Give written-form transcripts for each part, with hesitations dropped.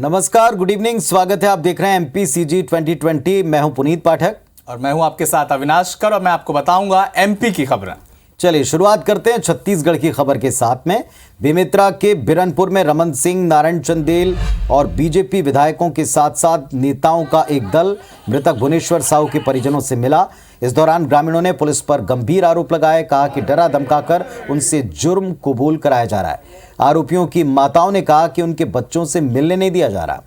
नमस्कार, good evening, स्वागत है। आप देख रहे हैं एमपीसीजी 2020। मैं हूं पुनीत पाठक और मैं हूं आपके साथ अविनाश कर और मैं आपको बताऊंगा एमपी की खबरें। चलिए शुरुआत करते हैं छत्तीसगढ़ की खबर के साथ में। बेमेतरा के बिरनपुर में रमन सिंह, नारायण चंदेल और बीजेपी विधायकों के साथ साथ नेताओं का एक दल मृतक भुवनेश्वर साहू के परिजनों से मिला। इस दौरान ग्रामीणों ने पुलिस पर गंभीर आरोप लगाए, कहा कि डरा धमकाकर उनसे जुर्म कबूल कराया जा रहा है। आरोपियों की माताओं ने कहा कि उनके बच्चों से मिलने नहीं दिया जा रहा।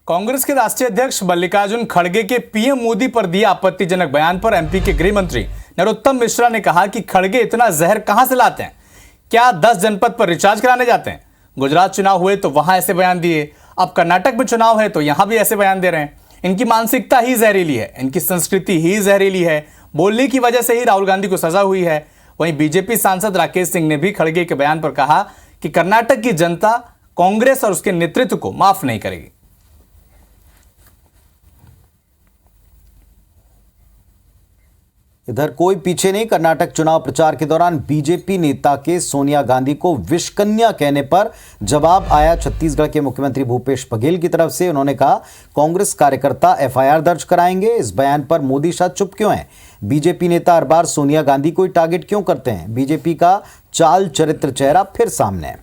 कांग्रेस के राष्ट्रीय अध्यक्ष मल्लिकार्जुन खड़गे के पीएम मोदी पर दिए आपत्तिजनक बयान पर एमपी के गृह मंत्री नरोत्तम मिश्रा ने कहा कि खड़गे इतना जहर कहां से लाते हैं? क्या 10 जनपद पर रिचार्ज कराने जाते हैं? गुजरात चुनाव हुए तो वहां ऐसे बयान दिए, अब कर्नाटक में चुनाव है तो यहां भी ऐसे बयान दे रहे हैं। इनकी मानसिकता ही जहरीली है, इनकी संस्कृति ही जहरीली है। बोलने की वजह से ही राहुल गांधी को सजा हुई है। वहीं बीजेपी सांसद राकेश सिंह ने भी खड़गे के बयान पर कहा कि कर्नाटक की जनता कांग्रेस और उसके नेतृत्व को माफ नहीं करेगी। इधर कोई पीछे नहीं। कर्नाटक चुनाव प्रचार के दौरान बीजेपी नेता के सोनिया गांधी को विषकन्या कहने पर जवाब आया छत्तीसगढ़ के मुख्यमंत्री भूपेश बघेल की तरफ से। उन्होंने कहा, कांग्रेस कार्यकर्ता एफआईआर दर्ज कराएंगे। इस बयान पर मोदी शाह चुप क्यों हैं? बीजेपी नेता हर बार सोनिया गांधी को ही टारगेट क्यों करते हैं? बीजेपी का चाल चरित्र चेहरा फिर सामने है।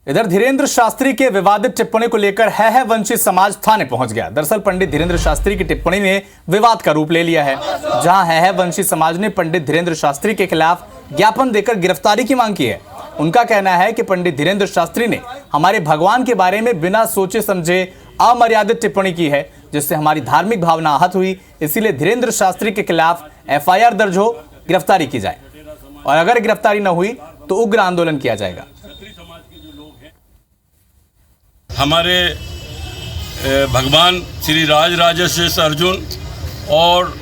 इधर धीरेन्द्र शास्त्री के विवादित टिप्पणी को लेकर है वंचित समाज थाने पहुंच गया। दरअसल पंडित धीरेन्द्र शास्त्री की टिप्पणी ने विवाद का रूप ले लिया है, जहां है वंचित समाज ने पंडित धीरेन्द्र शास्त्री के खिलाफ ज्ञापन देकर गिरफ्तारी की मांग की है। उनका कहना है कि पंडित धीरेन्द्र शास्त्री ने हमारे भगवान के बारे में बिना सोचे समझे अमर्यादित टिप्पणी की है, जिससे हमारी धार्मिक भावना आहत हुई। इसीलिए धीरेन्द्र शास्त्री के खिलाफ एफआईआर दर्ज हो, गिरफ्तारी की जाए, और अगर गिरफ्तारी न हुई तो उग्र आंदोलन किया जाएगा। हमारे भगवान श्री राजराजेश्वर अर्जुन और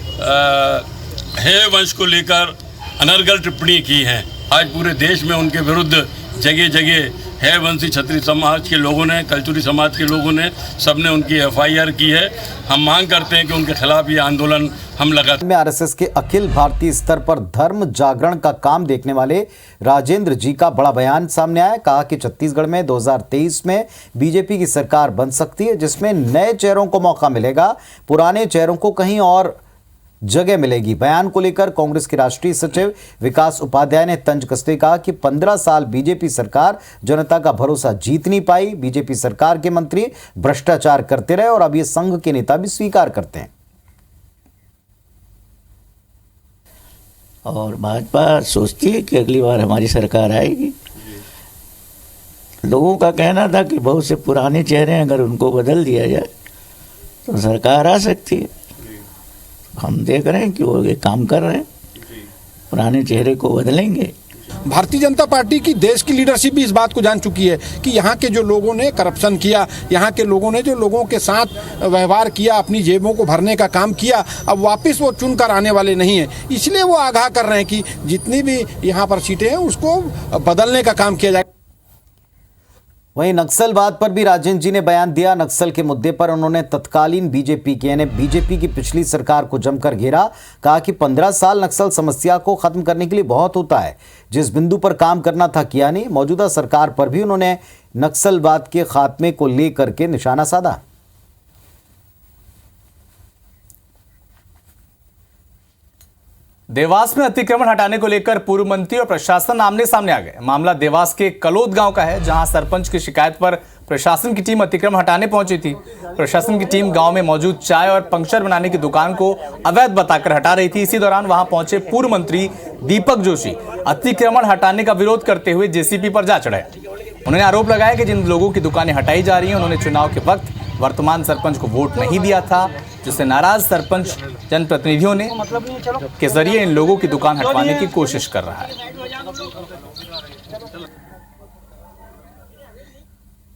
हे वंश को लेकर अनर्गल टिप्पणी की है। आज पूरे देश में उनके विरुद्ध जगह जगह है वंशी क्षत्रिय समाज के लोगों ने, कल्चुरी समाज के लोगों ने, सबने उनकी एफआईआर की है। हम मांग करते हैं कि उनके खिलाफ ये आंदोलन हम लगातार। में आरएसएस के अखिल भारतीय स्तर पर धर्म जागरण का काम देखने वाले राजेंद्र जी का बड़ा बयान सामने आया। कहा कि छत्तीसगढ़ में 2023 में बीजेपी की सरकार बन सकती है, जिसमें नए चेहरों को मौका मिलेगा, पुराने चेहरों को कहीं और जगह मिलेगी। बयान को लेकर कांग्रेस के राष्ट्रीय सचिव विकास उपाध्याय ने तंज कसते कहा कि 15 साल बीजेपी सरकार जनता का भरोसा जीत नहीं पाई। बीजेपी सरकार के मंत्री भ्रष्टाचार करते रहे और अब ये संघ के नेता भी स्वीकार करते हैं। और भाजपा सोचती है कि अगली बार हमारी सरकार आएगी। लोगों का कहना था कि बहुत से पुराने चेहरे हैं, अगर उनको बदल दिया जाए तो सरकार आ सकती है। हम देख रहे हैं कि वो ये काम कर रहे हैं, पुराने चेहरे को बदलेंगे। भारतीय जनता पार्टी की देश की लीडरशिप भी इस बात को जान चुकी है कि यहाँ के जो लोगों ने करप्शन किया, यहाँ के लोगों ने जो लोगों के साथ व्यवहार किया, अपनी जेबों को भरने का काम किया, अब वापस वो चुनकर आने वाले नहीं हैं। इसलिए वो आगाह कर रहे हैं कि जितनी भी यहाँ पर सीटें हैं उसको बदलने का काम किया जाए। वहीं नक्सलवाद पर भी राजेंद्र जी ने बयान दिया। नक्सल के मुद्दे पर उन्होंने तत्कालीन बीजेपी की यानी बीजेपी की पिछली सरकार को जमकर घेरा। कहा कि 15 साल नक्सल समस्या को खत्म करने के लिए बहुत होता है, जिस बिंदु पर काम करना था किया नहीं। मौजूदा सरकार पर भी उन्होंने नक्सलवाद के खात्मे को लेकर के निशाना साधा। देवास में अतिक्रमण हटाने को लेकर पूर्व मंत्री और प्रशासन आमने सामने आ गए। मामला देवास के कलोद गांव का है, जहां सरपंच की शिकायत पर प्रशासन की टीम अतिक्रमण हटाने पहुंची थी। प्रशासन की टीम गांव में मौजूद चाय और पंक्चर बनाने की दुकान को अवैध बताकर हटा रही थी। इसी दौरान वहां पहुंचे पूर्व मंत्री दीपक जोशी अतिक्रमण हटाने का विरोध करते हुए जेसीबी पर जा चढ़े। उन्होंने आरोप लगाया कि जिन लोगों की दुकानें हटाई जा रही हैं, उन्होंने चुनाव के वक्त वर्तमान सरपंच को वोट नहीं दिया था, जिससे नाराज सरपंच जनप्रतिनिधियों ने के जरिए इन लोगों की दुकान हटवाने की कोशिश कर रहा है।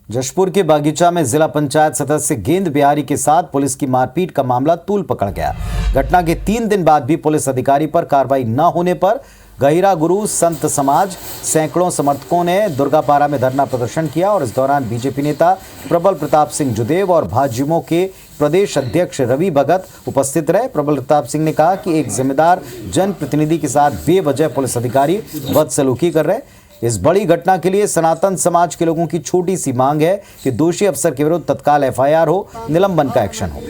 जशपुर के बागीचा में जिला पंचायत सदस्य गेंद बिहारी के साथ पुलिस की मारपीट का मामला तूल पकड़ गया। घटना के 3 दिन बाद भी पुलिस अधिकारी पर कार्रवाई न होने पर गहिरा गुरु संत समाज सैकड़ों समर्थकों ने दुर्गापारा में धरना प्रदर्शन किया और इस दौरान बीजेपी नेता प्रबल प्रताप सिंह जुदेव और भाजयुमो के प्रदेश अध्यक्ष रवि भगत उपस्थित रहे। प्रबल प्रताप सिंह ने कहा कि एक जिम्मेदार जनप्रतिनिधि के साथ बेवजह पुलिस अधिकारी बदसलूकी कर रहे। इस बड़ी घटना के लिए सनातन समाज के लोगों की छोटी सी मांग है कि दोषी अफसर के विरुद्ध तत्काल एफआईआर हो, निलंबन का एक्शन हो।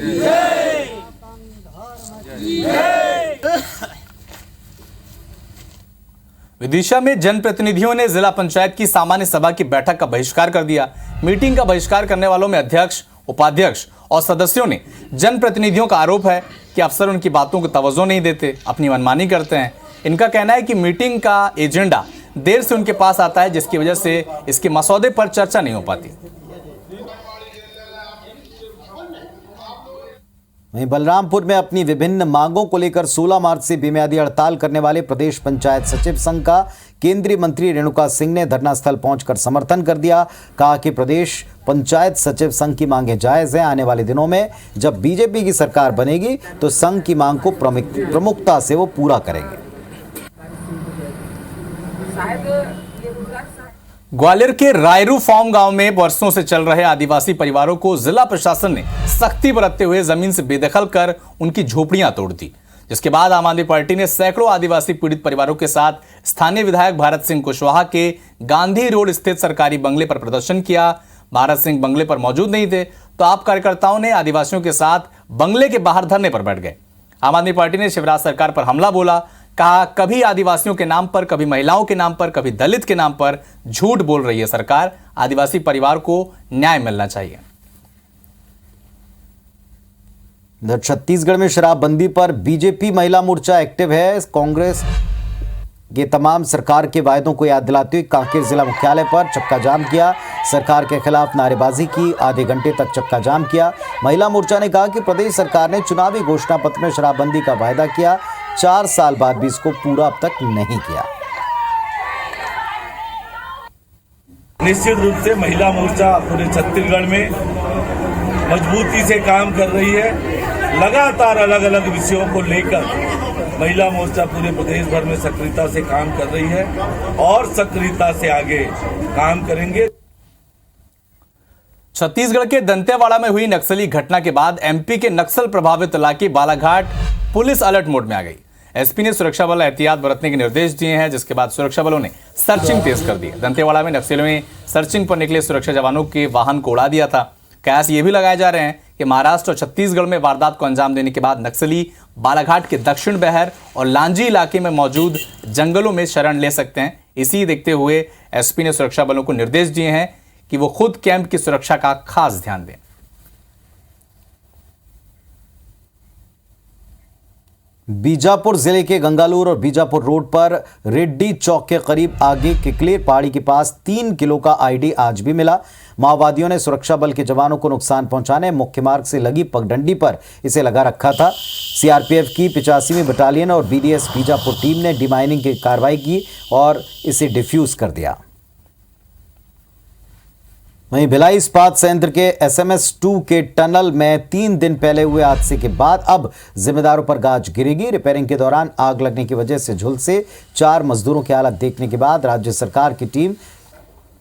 विदिशा में जनप्रतिनिधियों ने जिला पंचायत की सामान्य सभा की बैठक का बहिष्कार कर दिया। मीटिंग का बहिष्कार करने वालों में अध्यक्ष, उपाध्यक्ष और सदस्यों ने जनप्रतिनिधियों का आरोप है कि अफसर उनकी बातों को तवज्जो नहीं देते, अपनी मनमानी करते हैं। इनका कहना है कि मीटिंग का एजेंडा देर से उनके पास आता है, जिसकी वजह से इसके मसौदे पर चर्चा नहीं हो पाती। वहीं बलरामपुर में अपनी विभिन्न मांगों को लेकर 16 मार्च से बेमियादी हड़ताल करने वाले प्रदेश पंचायत सचिव संघ का केंद्रीय मंत्री रेणुका सिंह ने धरना स्थल पहुंचकर समर्थन कर दिया। कहा कि प्रदेश पंचायत सचिव संघ की मांगें जायज हैं। आने वाले दिनों में जब बीजेपी की सरकार बनेगी तो संघ की मांग को प्रमुखता से वो पूरा करेंगे। ग्वालियर के रायरू फार्म गांव में वर्षों से चल रहे आदिवासी परिवारों को जिला प्रशासन ने सख्ती बरतते हुए जमीन से बेदखल कर उनकी झोपड़ियां तोड़ दी, जिसके बाद आम आदमी पार्टी ने सैकड़ों आदिवासी पीड़ित परिवारों के साथ स्थानीय विधायक भारत सिंह कुशवाहा के गांधी रोड स्थित सरकारी बंगले पर प्रदर्शन किया। भारत सिंह बंगले पर मौजूद नहीं थे तो आप कार्यकर्ताओं ने आदिवासियों के साथ बंगले के बाहर धरने पर बैठ गए। आम आदमी पार्टी ने शिवराज सरकार पर हमला बोला। कहा कभी आदिवासियों के नाम पर, कभी महिलाओं के नाम पर, कभी दलित के नाम पर झूठ बोल रही है सरकार। आदिवासी परिवार को न्याय मिलना चाहिए। इधर छत्तीसगढ़ में शराबबंदी पर बीजेपी महिला मोर्चा एक्टिव है। कांग्रेस के तमाम सरकार के वायदों को याद दिलाते हुए कांकेर जिला मुख्यालय पर चक्का जाम किया। सरकार के खिलाफ नारेबाजी की, आधे घंटे तक चक्का जाम किया। महिला मोर्चा ने कहा कि प्रदेश सरकार ने चुनावी घोषणा पत्र में शराबबंदी का वायदा किया, 4 साल बाद भी इसको पूरा अब तक नहीं किया। निश्चित रूप से महिला मोर्चा पूरे छत्तीसगढ़ में मजबूती से काम कर रही है। लगातार अलग अलग विषयों को लेकर महिला मोर्चा पूरे प्रदेश भर में सक्रियता से काम कर रही है और सक्रियता से आगे काम करेंगे। छत्तीसगढ़ के दंतेवाड़ा में हुई नक्सली घटना के बाद एमपी के नक्सल प्रभावित इलाके बालाघाट पुलिस अलर्ट मोड में आ गई। एसपी ने सुरक्षा बल एहतियात बरतने के निर्देश दिए हैं, जिसके बाद सुरक्षा बलों ने सर्चिंग तेज कर दी। दंतेवाड़ा में नक्सलियों ने सर्चिंग पर निकले सुरक्षा जवानों के वाहन को उड़ा दिया था। कयास ये भी लगाए जा रहे हैं कि महाराष्ट्र और छत्तीसगढ़ में वारदात को अंजाम देने के बाद नक्सली बालाघाट के दक्षिण बहर और लांजी इलाके में मौजूद जंगलों में शरण ले सकते हैं। इसी देखते हुए एसपी ने सुरक्षा बलों को निर्देश दिए हैं कि वो खुद कैंप की सुरक्षा का खास ध्यान दें। बीजापुर जिले के गंगालूर और बीजापुर रोड पर रेड्डी चौक के करीब आगे किकलेर पहाड़ी के पास 3 किलो का आईडी आज भी मिला। माओवादियों ने सुरक्षा बल के जवानों को नुकसान पहुंचाने मुख्य मार्ग से लगी पगडंडी पर इसे लगा रखा था। सीआरपीएफ की 85वीं बटालियन और बीडीएस बीजापुर टीम ने डिमाइनिंग की कार्रवाई की और इसे डिफ्यूज कर दिया। वहीं भिलाई इस्पात संयंत्र के SMS-2 के टनल में 3 दिन पहले हुए हादसे के बाद अब जिम्मेदारों पर गाज गिरेगी। रिपेयरिंग के दौरान आग लगने की वजह से झुलसे 4 मजदूरों की हालत देखने के बाद राज्य सरकार की टीम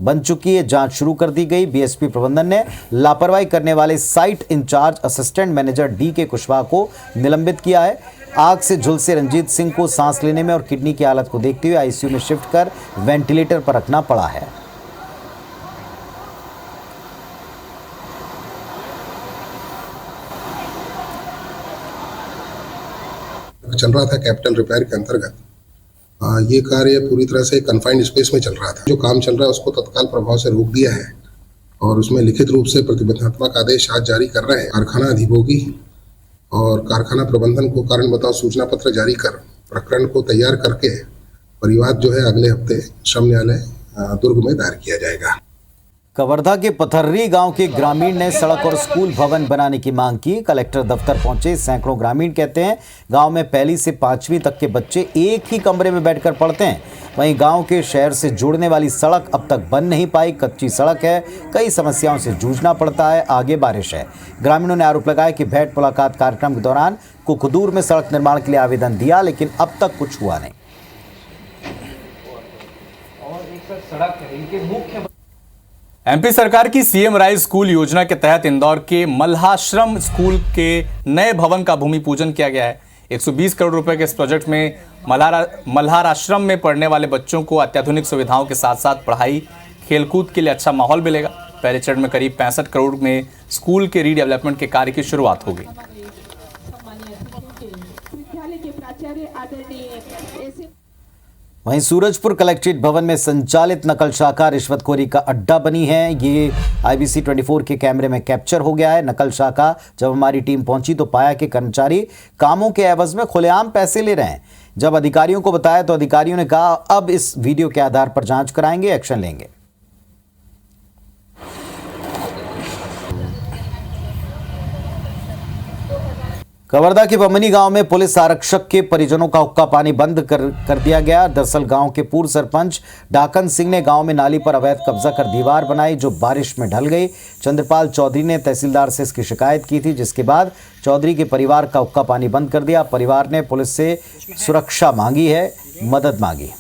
बन चुकी है। जांच शुरू कर दी गई। बीएसपी प्रबंधन ने लापरवाही करने वाले site in charge assistant manager DK Kushwaha को निलंबित किया है। आग से झुलसे रंजीत सिंह को सांस लेने में और किडनी की हालत को देखते हुए आईसीयू में शिफ्ट कर वेंटिलेटर पर रखना पड़ा है। चल रहा था कैपिटल रिपेयर के अंतर्गत। ये कार्य पूरी तरह से कन्फाइंड स्पेस में चल रहा था। जो काम चल रहा है उसको तत्काल प्रभाव से रोक दिया है और उसमें लिखित रूप से प्रतिबंधात्मक आदेश आज जारी कर रहे हैं। कारखाना अधिभोगी और कारखाना प्रबंधन को कारण बताओ सूचना पत्र जारी कर प्रकरण को तैयार करके परिवाद जो है अगले हफ्ते श्रम न्यायालय दुर्ग में दायर किया जाएगा। कवर्धा के पथर्री गांव के ग्रामीण ने सड़क और स्कूल भवन बनाने की मांग की। कलेक्टर दफ्तर पहुंचे सैकड़ों ग्रामीण कहते हैं गांव में 1ली से 5वीं तक के बच्चे एक ही कमरे में बैठकर पढ़ते हैं। वहीं गांव के शहर से जोड़ने वाली सड़क अब तक बन नहीं पाई। कच्ची सड़क है, कई समस्याओं से जूझना पड़ता है। आगे बारिश है। ग्रामीणों ने आरोप लगाया कि भेंट मुलाकात कार्यक्रम के दौरान कुकदूर में सड़क निर्माण के लिए आवेदन दिया, लेकिन अब तक कुछ हुआ नहीं। एमपी सरकार की सीएम राइज स्कूल योजना के तहत इंदौर के मल्हाश्रम स्कूल के नए भवन का भूमि पूजन किया गया है। 120 करोड़ रुपए के इस प्रोजेक्ट में मल्हार आश्रम में पढ़ने वाले बच्चों को अत्याधुनिक सुविधाओं के साथ साथ पढ़ाई खेलकूद के लिए अच्छा माहौल मिलेगा। पहले चरण में करीब 65 करोड़ में स्कूल के रीडेवलपमेंट के कार्य की शुरुआत होगी। वहीं सूरजपुर कलेक्ट्रेट भवन में संचालित नकल शाखा रिश्वतखोरी का अड्डा बनी है। ये IBC 24 के कैमरे में कैप्चर हो गया है। नकल शाखा जब हमारी टीम पहुंची तो पाया कि कर्मचारी कामों के एवज में खुलेआम पैसे ले रहे हैं। जब अधिकारियों को बताया तो अधिकारियों ने कहा अब इस वीडियो के आधार पर जांच कराएंगे, एक्शन लेंगे। कवर्धा के बमनी गांव में पुलिस आरक्षक के परिजनों का हुक्का पानी बंद कर दिया गया। दरअसल गांव के पूर्व सरपंच डाकन सिंह ने गांव में नाली पर अवैध कब्जा कर दीवार बनाई जो बारिश में ढल गई। चंद्रपाल चौधरी ने तहसीलदार से इसकी शिकायत की थी, जिसके बाद चौधरी के परिवार का हुक्का पानी बंद कर दिया। परिवार ने पुलिस से सुरक्षा मांगी है, मदद मांगी।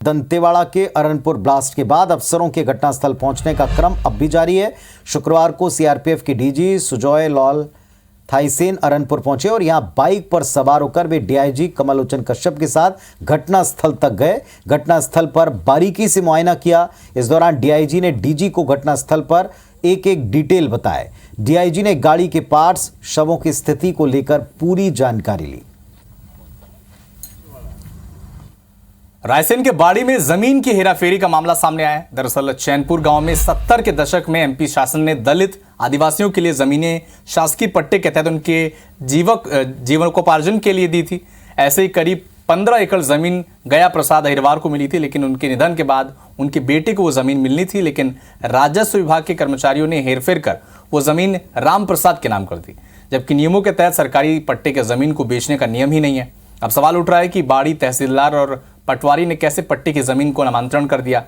दंतेवाड़ा के अरनपुर ब्लास्ट के बाद अफसरों के घटनास्थल पहुंचने का क्रम अब भी जारी है। शुक्रवार को सीआरपीएफ के डीजी सुजॉय लाल थाईसेन अरनपुर पहुंचे और यहां बाइक पर सवार होकर वे डीआईजी कमल लोचन कश्यप के साथ घटनास्थल तक गए। घटनास्थल पर बारीकी से मुआयना किया। इस दौरान डीआईजी ने डीजी को घटनास्थल पर एक एक डिटेल बताए। डीआईजी ने गाड़ी के पार्ट्स, शवों की स्थिति को लेकर पूरी जानकारी ली। रायसेन के बाड़ी में जमीन की हेराफेरी का मामला सामने आया है। दरअसल चैनपुर गांव में 70 के दशक में एमपी शासन ने दलित आदिवासियों के लिए जमीनें शासकीय पट्टे के तहत उनके जीवनोपार्जन के लिए दी थी। ऐसे ही करीब 15 एकड़ जमीन गया प्रसाद अहिरवार को मिली थी, लेकिन उनके निधन के बाद उनके बेटे को वो जमीन मिलनी थी, लेकिन राजस्व विभाग के कर्मचारियों ने हेरफेर कर वो जमीन राम प्रसाद के नाम कर दी, जबकि नियमों के तहत सरकारी पट्टे के जमीन को बेचने का नियम ही नहीं है। अब सवाल उठ रहा है कि बाड़ी तहसीलदार और पटवारी ने कैसे पट्टे की जमीन को नामांतरण कर दिया।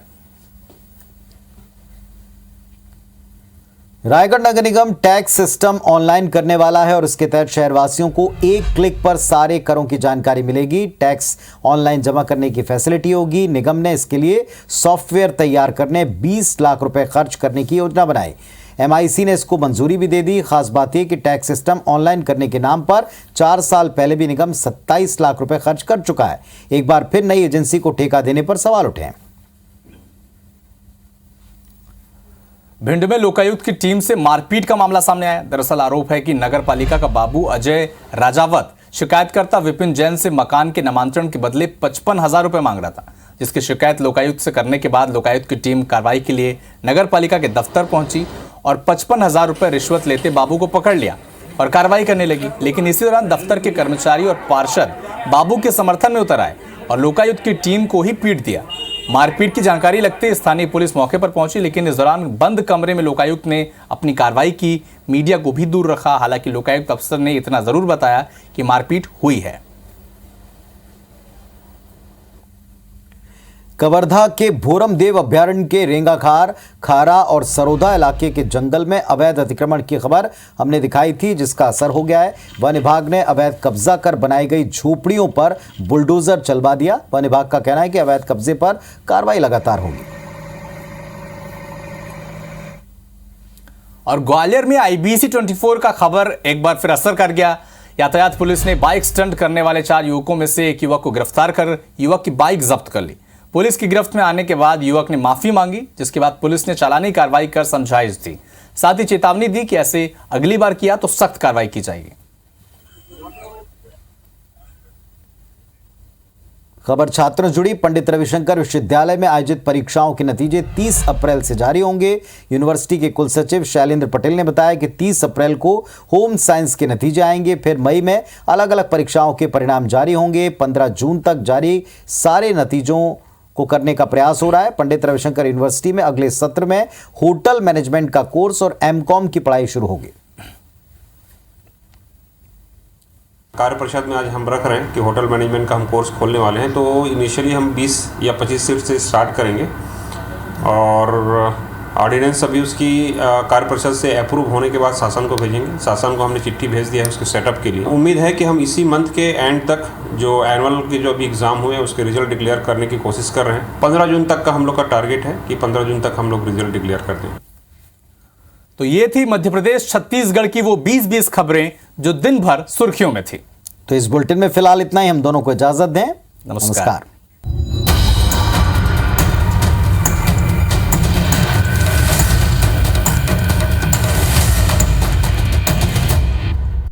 रायगढ़ नगर निगम टैक्स सिस्टम ऑनलाइन करने वाला है और इसके तहत शहरवासियों को एक क्लिक पर सारे करों की जानकारी मिलेगी। टैक्स ऑनलाइन जमा करने की फैसिलिटी होगी। निगम ने इसके लिए सॉफ्टवेयर तैयार करने 20 लाख रुपए खर्च करने की योजना बनाई। MIC ने इसको मंजूरी भी दे दी। खास बात यह कि टैक्स सिस्टम ऑनलाइन करने के नाम पर 4 साल पहले भी निगम 27 लाख रुपए खर्च कर चुका है। एक बार फिर नई एजेंसी को ठेका देने पर सवाल उठे हैं। भिंड में लोकायुक्त की टीम से मारपीट का मामला सामने आया। दरअसल आरोप है कि नगर पालिका का बाबू अजय राजावत शिकायतकर्ता विपिन जैन से मकान के नामांतरण के बदले 55,000 रुपए मांग रहा था, जिसकी शिकायत लोकायुक्त से करने के बाद लोकायुक्त की टीम कार्रवाई के लिए नगर पालिका के दफ्तर पहुंची और 55,000 रुपए रिश्वत लेते बाबू को पकड़ लिया और कार्रवाई करने लगी। लेकिन इसी दौरान दफ्तर के कर्मचारी और पार्षद बाबू के समर्थन में उतर आए और लोकायुक्त की टीम को ही पीट दिया। मारपीट की जानकारी लगते स्थानीय पुलिस मौके पर पहुंची, लेकिन इस दौरान बंद कमरे में लोकायुक्त ने अपनी कार्रवाई की, मीडिया को भी दूर रखा। हालांकि लोकायुक्त अफसर ने इतना जरूर बताया कि मारपीट हुई है। कवर्धा के भोरमदेव अभ्यारण्य के रेंगाखार, खारा और सरोदा इलाके के जंगल में अवैध अतिक्रमण की खबर हमने दिखाई थी, जिसका असर हो गया है। वन विभाग ने अवैध कब्जा कर बनाई गई झोपड़ियों पर बुलडोजर चलवा दिया। वन विभाग का कहना है कि अवैध कब्जे पर कार्रवाई लगातार होगी। और ग्वालियर में IBC 24 का खबर एक बार फिर असर कर गया। यातायात पुलिस ने बाइक स्टंट करने वाले 4 युवकों में से एक युवक को गिरफ्तार कर युवक की बाइक जब्त कर ली। पुलिस की गिरफ्त में आने के बाद युवक ने माफी मांगी, जिसके बाद पुलिस ने चालानी कार्रवाई कर समझाइश दी। साथ ही चेतावनी दी कि ऐसे अगली बार किया तो सख्त कार्रवाई की जाएगी। खबर छात्रों से जुड़ी। पंडित रविशंकर विश्वविद्यालय में आयोजित परीक्षाओं के नतीजे 30 अप्रैल से जारी होंगे। यूनिवर्सिटी के कुलसचिव शैलेंद्र पटेल ने बताया कि 30 अप्रैल को होम साइंस के नतीजे आएंगे। फिर मई में अलग अलग परीक्षाओं के परिणाम जारी होंगे। 15 जून तक जारी सारे नतीजों को करने का प्रयास हो रहा है। पंडित रविशंकर यूनिवर्सिटी में अगले सत्र में होटल मैनेजमेंट का कोर्स और MCOM की पढ़ाई शुरू होगी। कार्य परिषद में आज हम रख रहे हैं कि होटल मैनेजमेंट का हम कोर्स खोलने वाले हैं। तो इनिशियली हम 20 या 25 सीट से स्टार्ट करेंगे और ऑर्डिनेंस अभी उसकी कार्य परिषद से अप्रूव होने के बाद शासन को भेजेंगे। शासन को हमने चिट्ठी भेज दिया है उसके सेटअप के लिए। उम्मीद है कि हम इसी मंथ के एंड तक जो एनुअल के जो अभी एग्जाम हुए हैं उसके रिजल्ट डिक्लेयर करने की कोशिश कर रहे हैं। 15 जून तक का हम लोग का टारगेट है कि 15 जून तक हम लोग रिजल्ट डिक्लेयर कर दें। तो ये थी मध्य प्रदेश छत्तीसगढ़ की वो 20-20 खबरें जो दिन भर सुर्खियों में थी। तो इस बुलेटिन में फिलहाल इतना ही। हम दोनों को इजाजत दें। नमस्कार।